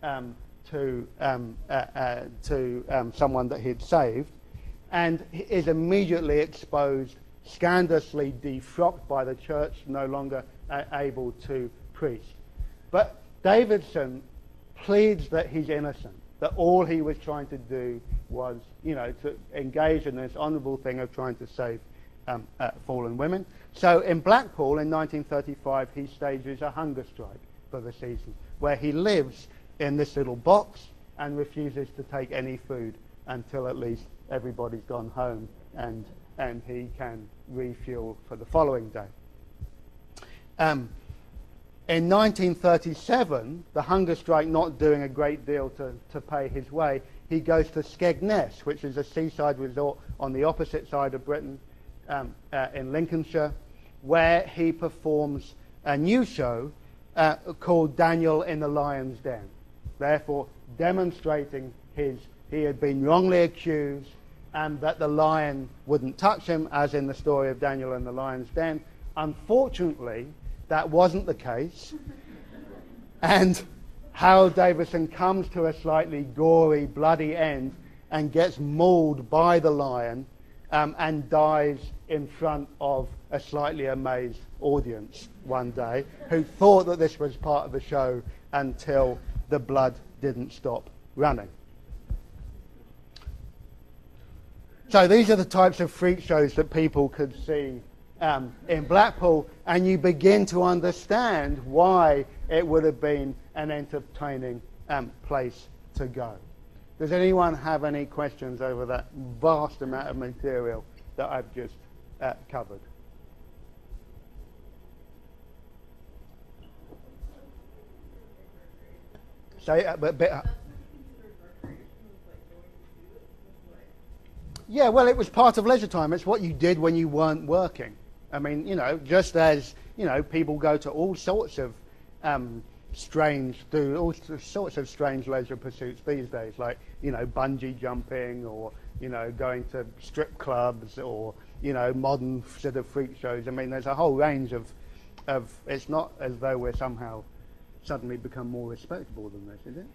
hand to someone that he'd saved, and is immediately exposed, scandalously defrocked by the church, no longer able to preach. But Davidson pleads that he's innocent, that all he was trying to do was, to engage in this honourable thing of trying to save fallen women. So in Blackpool in 1935, he stages a hunger strike for the season, where he lives in this little box and refuses to take any food until at least everybody's gone home and he can refuel for the following day. In 1937, the hunger strike not doing a great deal to pay his way, he goes to Skegness, which is a seaside resort on the opposite side of Britain, in Lincolnshire, where he performs a new show called Daniel in the Lion's Den, therefore demonstrating he had been wrongly accused and that the lion wouldn't touch him, as in the story of Daniel in the Lion's Den. Unfortunately, that wasn't the case, and Harold Davison comes to a slightly gory, bloody end and gets mauled by the lion and dies in front of a slightly amazed audience one day who thought that this was part of the show until the blood didn't stop running. So these are the types of freak shows that people could see in Blackpool, and you begin to understand why it would have been an entertaining place to go. Does anyone have any questions over that vast amount of material that I've just covered? Yeah, well, it was part of leisure time. It's what you did when you weren't working. I mean, just as, people go to all sorts of strange leisure pursuits these days, like, bungee jumping or, going to strip clubs or, modern sort of freak shows. I mean, there's a whole range of it's not as though we're somehow suddenly become more respectable than this, is it?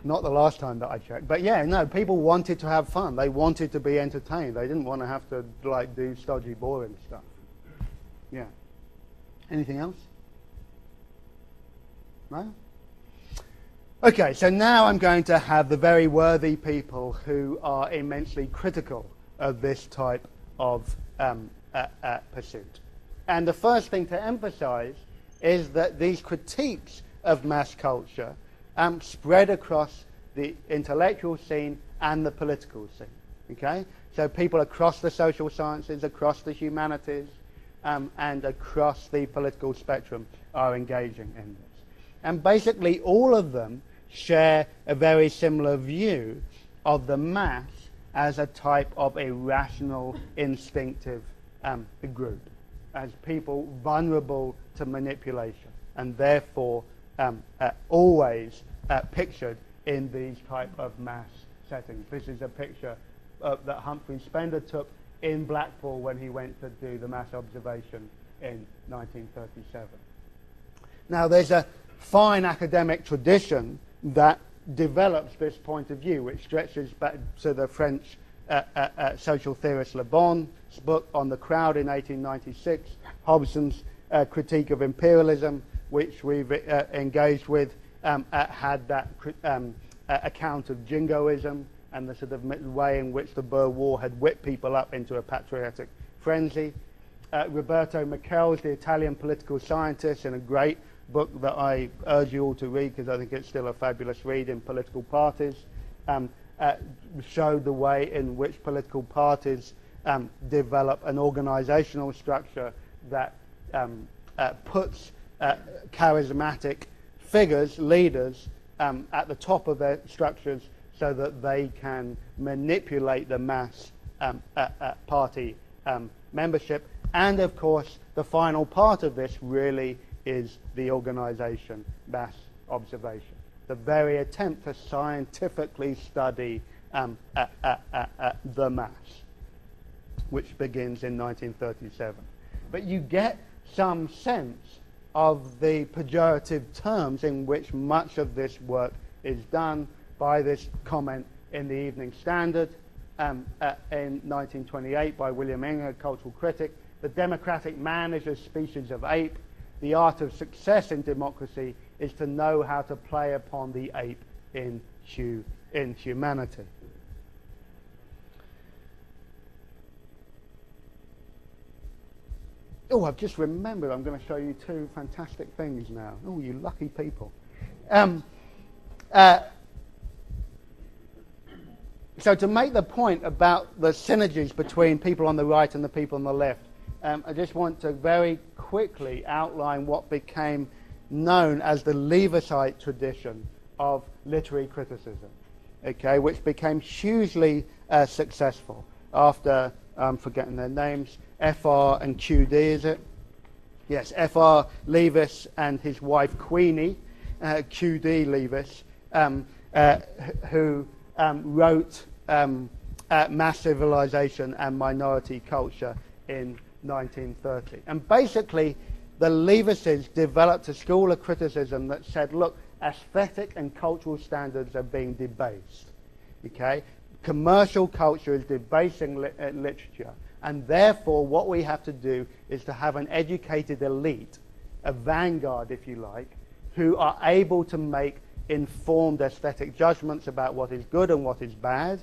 Not the last time that I checked. But yeah, no, people wanted to have fun. They wanted to be entertained. They didn't want to have to, do stodgy, boring stuff. Yeah. Anything else? No? Okay, so now I'm going to have the very worthy people who are immensely critical of this type of pursuit. And the first thing to emphasize is that these critiques of mass culture spread across the intellectual scene and the political scene. Okay? So people across the social sciences, across the humanities, and across the political spectrum are engaging in this. And basically all of them share a very similar view of the mass as a type of irrational, instinctive group, as people vulnerable to manipulation, and therefore always pictured in these type of mass settings. This is a picture that Humphrey Spender took in Blackpool when he went to do the mass observation in 1937. Now, there's a fine academic tradition that develops this point of view, which stretches back to the French social theorist Le Bon's book On the Crowd in 1896, Hobson's critique of imperialism, which we've engaged with, had that account of jingoism and the sort of way in which the Boer War had whipped people up into a patriotic frenzy. Roberto Michels, the Italian political scientist, in a great book that I urge you all to read because I think it's still a fabulous read, in Political Parties, showed the way in which political parties develop an organizational structure that puts charismatic figures, leaders, at the top of their structures so that they can manipulate the mass party membership. And of course, the final part of this really is the organization, mass observation, the very attempt to scientifically study the mass, which begins in 1937. But you get some sense of the pejorative terms in which much of this work is done by this comment in the Evening Standard in 1928 by William Inge, cultural critic. The democratic man is a species of ape. The art of success in democracy is to know how to play upon the ape in humanity. Oh, I've just remembered I'm going to show you two fantastic things now. Oh, you lucky people. So to make the point about the synergies between people on the right and the people on the left, I just want to very quickly outline what became known as the Leavisite tradition of literary criticism, okay, which became hugely successful after, I'm forgetting their names, F.R. and Q.D., is it? Yes, F.R. Leavis and his wife Queenie, Q.D. Leavis, who wrote Mass Civilization and Minority Culture in 1930. And basically, the Leavises developed a school of criticism that said, look, aesthetic and cultural standards are being debased. Okay? Commercial culture is debasing literature. And therefore, what we have to do is to have an educated elite, a vanguard, if you like, who are able to make informed aesthetic judgments about what is good and what is bad,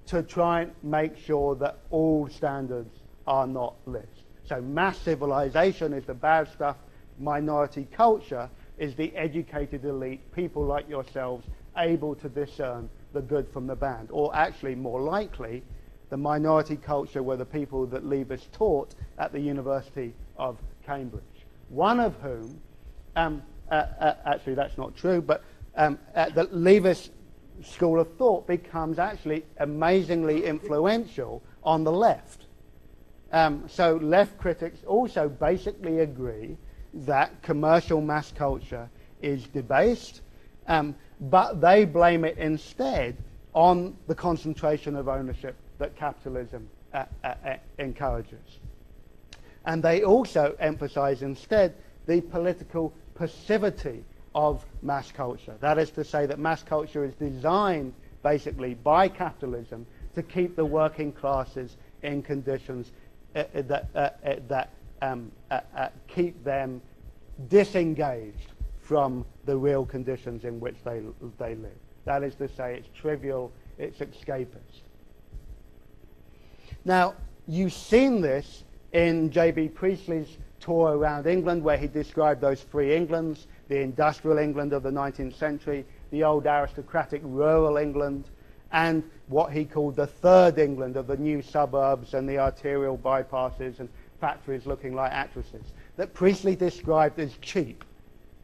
to try and make sure that all standards are not lived. So mass civilization is the bad stuff. Minority culture is the educated elite, people like yourselves, able to discern the good from the bad. Or actually, more likely, the minority culture were the people that Leavis taught at the University of Cambridge. One of whom, actually that's not true, but the Leavis school of thought becomes actually amazingly influential on the left. So left critics also basically agree that commercial mass culture is debased, but they blame it instead on the concentration of ownership that capitalism encourages. And they also emphasize instead the political passivity of mass culture. That is to say that mass culture is designed basically by capitalism to keep the working classes in conditions that keep them disengaged from the real conditions in which they live. That is to say, it's trivial, it's escapist. Now, you've seen this in J.B. Priestley's tour around England, where he described those three Englands: the industrial England of the 19th century, the old aristocratic rural England, and what he called the third England of the new suburbs and the arterial bypasses and factories looking like actresses, that Priestley described as cheap,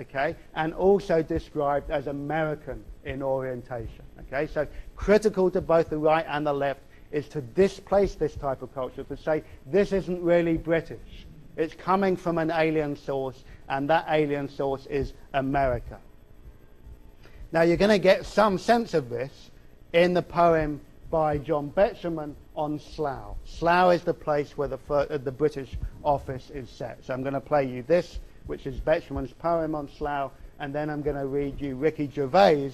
okay, and also described as American in orientation, okay. So critical to both the right and the left is to displace this type of culture, to say this isn't really British. It's coming from an alien source, and that alien source is America. Now, you're going to get some sense of this in the poem by John Betjeman on Slough. Slough is the place where the British office is set. So I'm going to play you this, which is Betjeman's poem on Slough, and then I'm going to read you Ricky Gervais'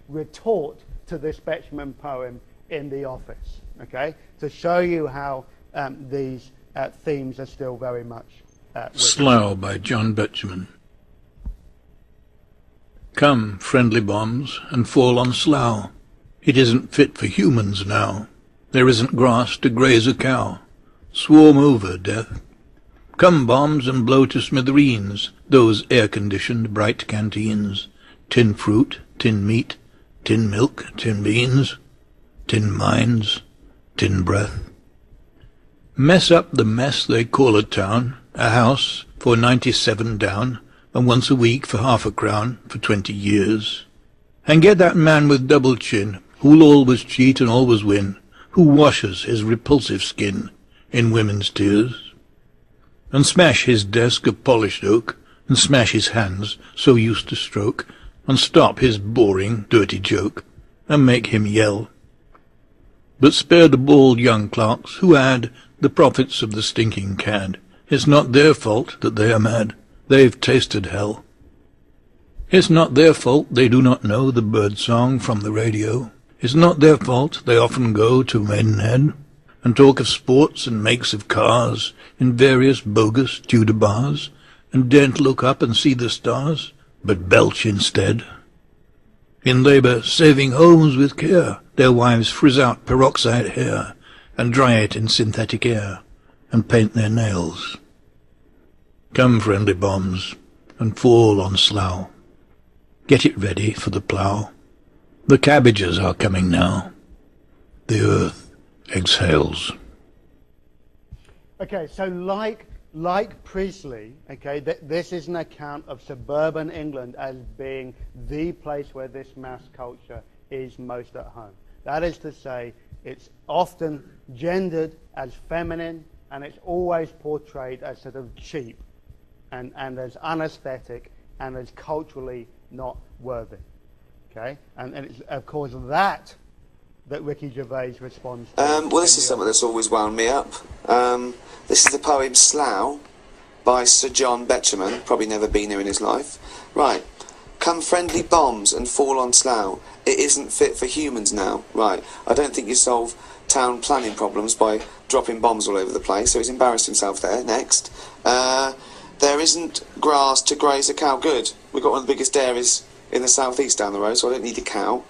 retort to this Betjeman poem in The Office, okay, to show you how these themes are still very much Slough by John Betjeman. Come, friendly bombs, and fall on Slough. It isn't fit for humans now. There isn't grass to graze a cow. Swarm over, death. Come, bombs, and blow to smithereens those air-conditioned bright canteens. Tin fruit, tin meat, tin milk, tin beans, tin mines, tin breath. Mess up the mess they call a town, a house for 97 down, and once a week for half a crown for 20 years. And get that man with double chin, who'll always cheat and always win, who washes his repulsive skin in women's tears. And smash his desk of polished oak, and smash his hands so used to stroke, and stop his boring, dirty joke, and make him yell. But spare the bald young clerks who add the profits of the stinking cad, It's not their fault that they are mad. They've tasted hell. It's not their fault they do not know the bird song from the radio. It's not their fault they often go to Maidenhead and talk of sports and makes of cars in various bogus Tudor bars, and daren't look up and see the stars, but belch instead. In labour, saving homes with care, their wives frizz out peroxide hair and dry it in synthetic air and paint their nails. Come, friendly bombs, and fall on Slough. Get it ready for the plough. The cabbages are coming now. The earth exhales. Okay, so like Priestley, okay, this is an account of suburban England as being the place where this mass culture is most at home. That is to say, it's often gendered as feminine, and it's always portrayed as sort of cheap and as unaesthetic and as culturally not worthy. Okay? And it's, of course, that Ricky Gervais responds to. Well, this is something that's always wound me up. This is the poem Slough by Sir John Betjeman, probably never been here in his life. Right. Come friendly bombs and fall on Slough. It isn't fit for humans now. Right. I don't think you solve town planning problems by dropping bombs all over the place, so he's embarrassed himself there. Next. There isn't grass to graze a cow. Good. We've got one of the biggest dairies in the southeast down the road, so I don't need a cow.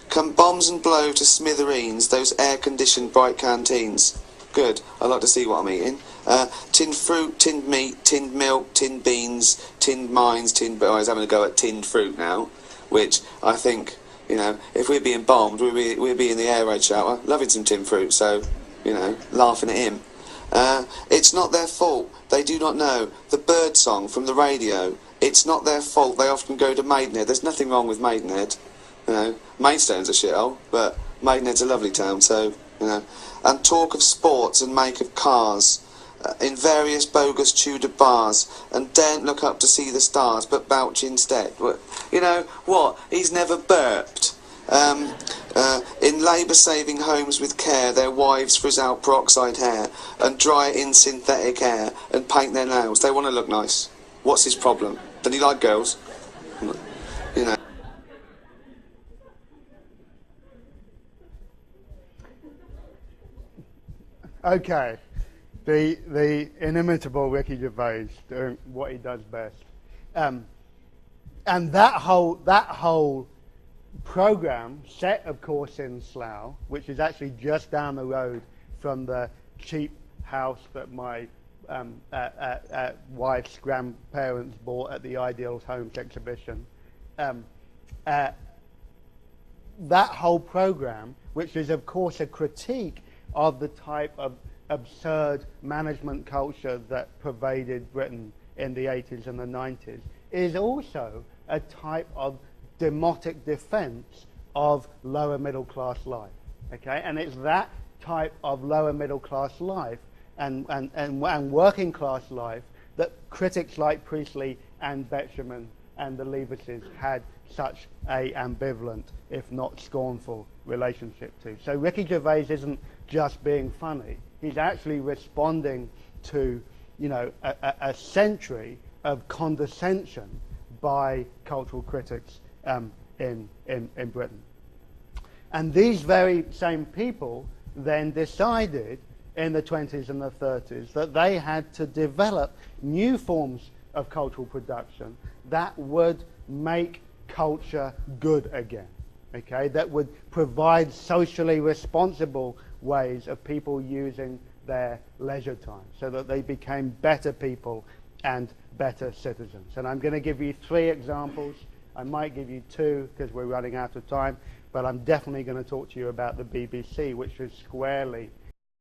Come bombs and blow to smithereens those air-conditioned bright canteens. Good. I like to see what I'm eating. Tinned fruit, tinned meat, tinned milk, tinned beans, tinned mines, tinned... I was having a go at tinned fruit now, which I think, you know, if we're being bombed, we'd be in the air raid shower, loving some tinned fruit, so, you know, laughing at him. It's not their fault. They do not know the bird song from the radio. It's not their fault. They often go to Maidenhead. There's nothing wrong with Maidenhead. You know, Maidstone's a shithole, but Maidenhead's a lovely town, so, you know. And talk of sports and make of cars in various bogus Tudor bars, and daren't look up to see the stars, but belch instead. You know what? He's never burped. In labour-saving homes with care, their wives frizz out peroxide hair and dry it in synthetic air and paint their nails. They want to look nice. What's his problem? Does he like girls? You know. Okay, the inimitable Ricky Gervais doing what he does best, and that whole program set, of course, in Slough, which is actually just down the road from the cheap house that my wife's grandparents bought at the Ideals Homes exhibition. That whole program, which is, of course, a critique of the type of absurd management culture that pervaded Britain in the 80s and the 90s, is also a type of demotic defense of lower middle class life. Okay, and it's that type of lower middle class life and working class life that critics like Priestley and Betjeman and the Leavises had such a ambivalent, if not scornful, relationship to. So Ricky Gervais isn't just being funny. He's actually responding to, you know, a century of condescension by cultural critics in Britain. And these very same people then decided in the 20s and the 30s that they had to develop new forms of cultural production that would make culture good again, okay, that would provide socially responsible ways of people using their leisure time so that they became better people and better citizens. And I'm going to give you 3 examples. I might give you 2 because we're running out of time, but I'm definitely going to talk to you about the BBC, which was squarely